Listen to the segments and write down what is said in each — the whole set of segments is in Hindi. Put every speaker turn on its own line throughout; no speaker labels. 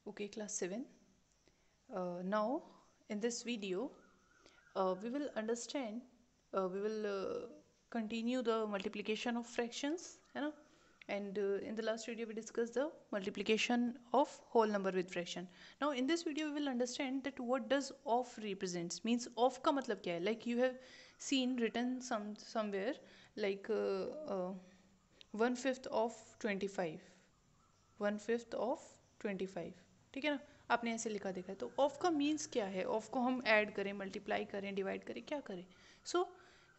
Okay, class 7. Now, in this video, we will understand, we will continue the multiplication of fractions, you know, and in the last video we discussed the multiplication of whole number with fraction. Now, in this video, we will understand that what does of represents, means of का मतलब क्या है. Like you have seen written somewhere like 1/5 of 25. 1/5 of 25. ठीक है ना, आपने ऐसे लिखा देखा है. तो ऑफ का मीन्स क्या है? ऑफ को हम ऐड करें, मल्टीप्लाई करें, डिवाइड करें, क्या करें? So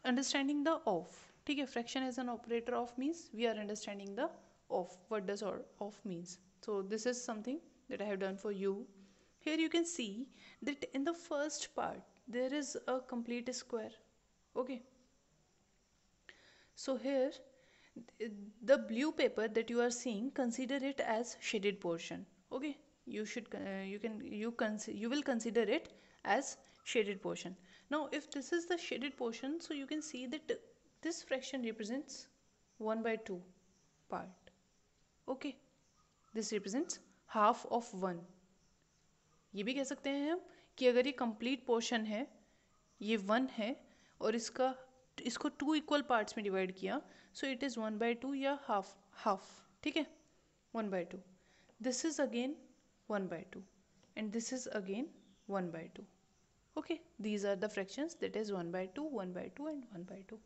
understanding the of. ठीक है, fraction as an operator of means we are understanding the of. What does of means? So this is something that I have done for you. Here you can see that in the first part there is a complete square. Okay, so here the blue paper that you are seeing, consider it as shaded portion. Okay, you should you will consider it as shaded portion. Now if this is the shaded portion, so you can see that this fraction represents 1/2 part. Okay, this represents half of 1. ये भी कह सकते हैं हम कि अगर ये कंप्लीट पोर्शन है, ये 1 है और इसको 2 इक्वल पार्ट्स में डिवाइड किया, सो इट इज़ 1/2 या हाफ. ठीक है, 1/2. This is again 1/2 and this is again 1/2. Okay, these are the fractions, that is 1/2, 1/2 and 1/2.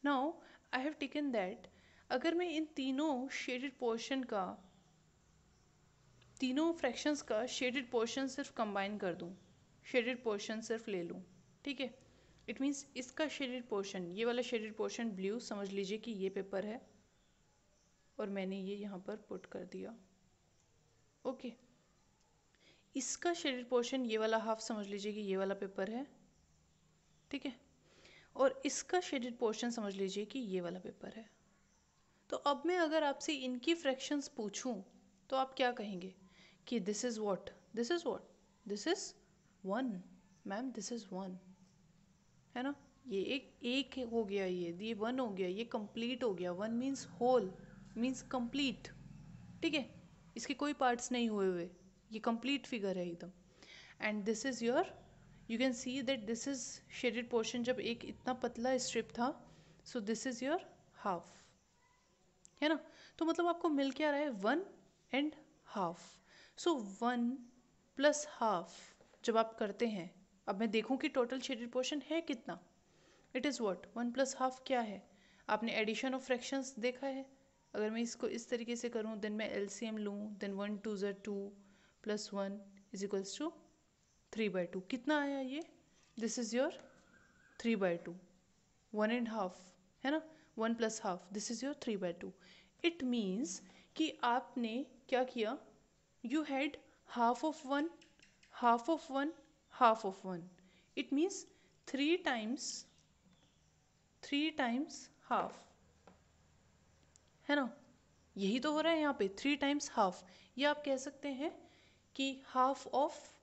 Now I have taken that अगर मैं इन तीनों शेडेड पोर्शन का, तीनों फ्रैक्शंस का शेडेड पोर्शन सिर्फ कंबाइन कर दूं, शेडेड पोर्शन सिर्फ ले लूं, ठीक है, इट मीन्स इसका शेडेड पोर्शन, ये वाला शेडेड पोर्शन ब्लू, समझ लीजिए कि ये पेपर है और मैंने ये यहाँ पर पुट कर दिया. ओके, इसका शेडेड पोर्शन ये वाला हाफ, समझ लीजिए कि ये वाला पेपर है. ठीक है, और इसका शेडेड पोर्शन समझ लीजिए कि ये वाला पेपर है. तो अब मैं अगर आपसे इनकी फ्रैक्शंस पूछूं तो आप क्या कहेंगे कि this is what, this is what, this is 1. Ma'am this is 1 है ना, ये एक हो गया, ये 1 हो गया, ये कंप्लीट हो गया. 1 मीन्स होल, मीन्स कंप्लीट. ठीक है, इसके कोई पार्ट्स नहीं हुए, ये कंप्लीट फिगर है एकदम. And this is your, you can see that this is shaded portion, जब एक इतना पतला स्ट्रिप था, so this is your half, है ना. तो मतलब आपको मिल क्या रहा है, 1 and half. So 1 plus half जब आप करते हैं, अब मैं देखूं कि टोटल शेडेड पोर्शन है कितना. It is what, 1 plus half क्या है? आपने एडिशन ऑफ फ्रैक्शंस देखा है. अगर मैं इसको इस तरीके से करूं, देन मैं एलसीएम लूं, देन 1 2 ज़ा 2 प्लस 1 इज इक्वल्स टू 3/2. कितना आया ये? This is your 3/2. 1 and half है ना, 1 plus half, this is your 3/2. It means कि आपने क्या किया, you had half of 1, half of 1, half of 1. It means 3 times half, है ना. यही तो हो रहा है यहाँ पे, 3 टाइम्स हाफ. या आप कह सकते हैं कि हाफ ऑफ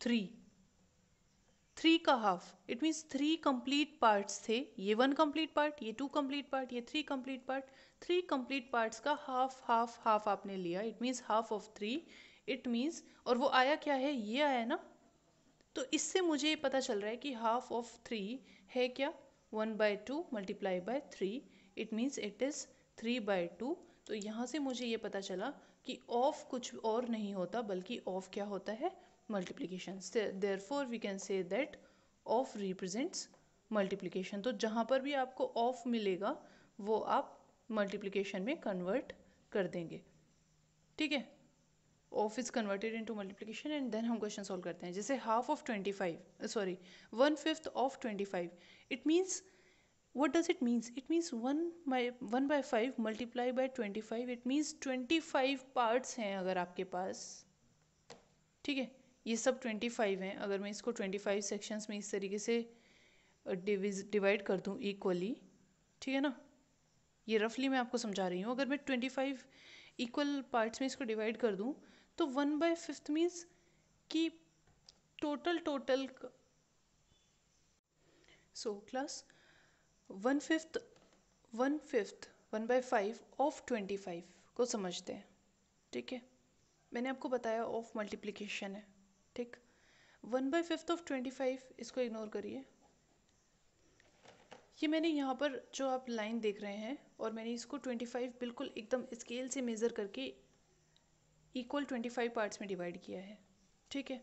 3 का half. It means 3 complete parts थे, ये 1 कंप्लीट पार्ट, ये 2 कंप्लीट पार्ट, ये 3 कंप्लीट पार्ट. 3 कंप्लीट पार्ट्स का हाफ हाफ हाफ आपने लिया, it means half of 3. It means, और वो आया क्या है, ये आया ना. तो इससे मुझे ये पता चल रहा है कि हाफ ऑफ 3 है क्या, 1/2 multiply by 3. It means it is 3/2. तो यहाँ से मुझे ये पता चला कि ऑफ कुछ और नहीं होता, बल्कि ऑफ क्या होता है, multiplication. Therefore we can say that of represents multiplication. तो जहाँ पर भी आपको ऑफ मिलेगा वो आप मल्टीप्लिकेशन में कन्वर्ट कर देंगे. ठीक है, of is converted into multiplication and then हम क्वेश्चन सॉल्व करते हैं. जैसे half of 25, sorry 1/5 of 25. It means, what does it means? It means 1/5 multiply by 25. It means 25 parts हैं अगर आपके पास. ठीक है, ये सब 25 हैं. अगर मैं इसको 25 सेक्शंस में इस तरीके से डिवाइड कर दूँ इक्वली, ठीक है ना, ये रफली मैं आपको समझा रही हूँ. अगर मैं 25 इक्वल पार्ट्स में इसको डिवाइड कर दूँ, तो 1/5 मीन्स कि टोटल सो क्लास 1/5 1/5 1/5 ऑफ 25 को समझते हैं. ठीक है, मैंने आपको बताया ऑफ मल्टीप्लिकेशन है, ठीक। 1/5 ऑफ 25, इसको इग्नोर करिए। ये मैंने यहाँ पर जो आप लाइन देख रहे हैं, और मैंने इसको 25 बिल्कुल एकदम स्केल से मेज़र करके इक्वल 25 पार्ट्स में डिवाइड किया है, ठीक है।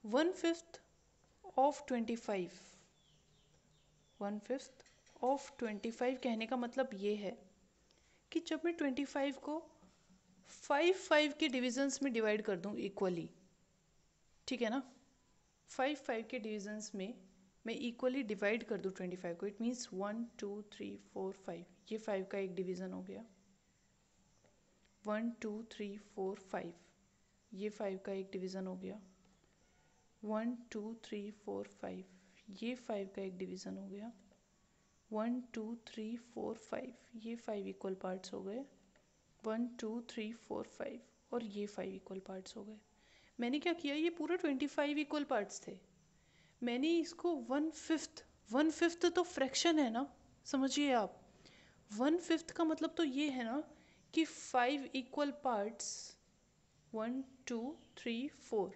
1/5 ऑफ 25, 1/5 ऑफ 25 कहने का मतलब ये है कि जब मैं 25 को 5 के डिविजन्स में डिवाइड कर दूँ इक्वली, ठीक है ना, 5 के डिविजन्स में मैं इक्वली डिवाइड कर दूँ 25 को, इट मीन्स 1 2 3 4 5, ये 5 का एक डिवीज़न हो गया। 1 2 3 4 5, ये 5 का एक डिवीज़न हो गया। 1 2 3 4 5, ये 5 का एक डिवीज़न हो गया। 1 2 3 4 5, ये 5 इक्वल पार्ट्स हो गए। 1 2 3 4 5, और ये 5 इक्वल पार्ट्स हो गए। मैंने क्या किया, ये पूरा 25 इक्वल पार्ट्स थे, मैंने इसको 1/5 तो फ्रैक्शन है ना, समझिए आप। 1/5 का मतलब तो ये है ना कि 5 इक्वल पार्ट्स, 1 2 3 4,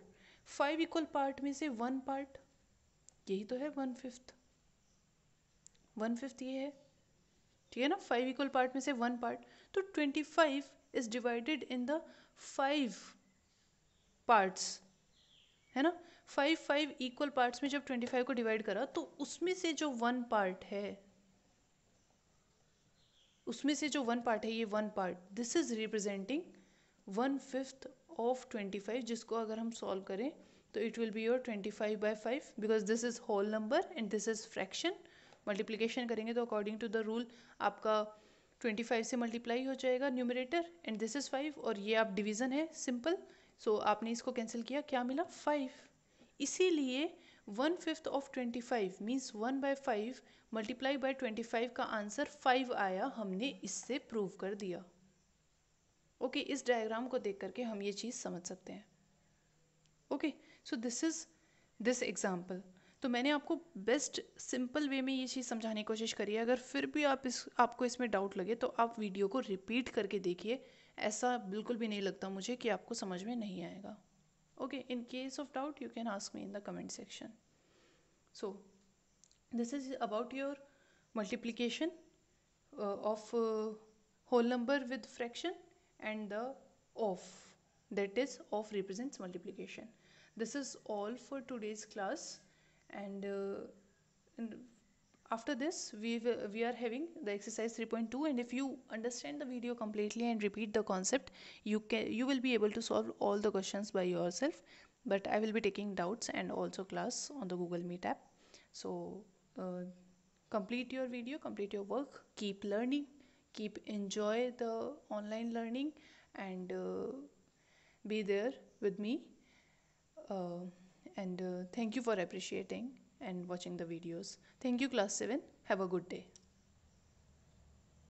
5 इक्वल पार्ट में से 1 पार्ट, यही तो है 1/5। 1/5 ये है, ठीक है ना, 5 इक्वल पार्ट में से 1 पार्ट। तो 25 is divided in the 5 parts, है ना। 5 इक्वल पार्ट्स में जब 25 को डिवाइड करा, तो उसमें से जो 1 पार्ट है, उसमें से जो 1 पार्ट है, ये 1 part, this is representing 1/5 of 25, जिसको अगर हम सॉल्व करें तो it will be your 25/5, because this is whole number and this is fraction. Multiplication करेंगे तो अकॉर्डिंग टू द रूल आपका 25 से मल्टीप्लाई हो जाएगा न्यूमरेटर, एंड दिस इज 5, और ये आप डिवीजन है सिंपल, सो आपने इसको कैंसिल किया, क्या मिला 5। इसीलिए 1/5 ऑफ 25 मीन्स 1/5 मल्टीप्लाई बाय 25 का आंसर 5 आया, हमने इससे प्रूव कर दिया। ओके, इस डायग्राम को देख करके हम ये चीज़ समझ सकते हैं। Okay, so this is this example. तो मैंने आपको बेस्ट सिंपल वे में ये चीज़ समझाने की कोशिश करी है। अगर फिर भी आपको इसमें डाउट लगे तो आप वीडियो को रिपीट करके देखिए, ऐसा बिल्कुल भी नहीं लगता मुझे कि आपको समझ में नहीं आएगा। Okay, in case of doubt you can ask me in the comment section. So this is about your multiplication of whole number with fraction, and the of, that is of represents multiplication. This is all for today's class, and after this we are having the exercise 3.2, and if you understand the video completely and repeat the concept, you will be able to solve all the questions by yourself, but I will be taking doubts and also class on the Google Meet app. So complete your video, complete your work, keep learning, keep enjoy the online learning, and be there with me, and thank you for appreciating and watching the videos. Thank you, class 7. Have a good day.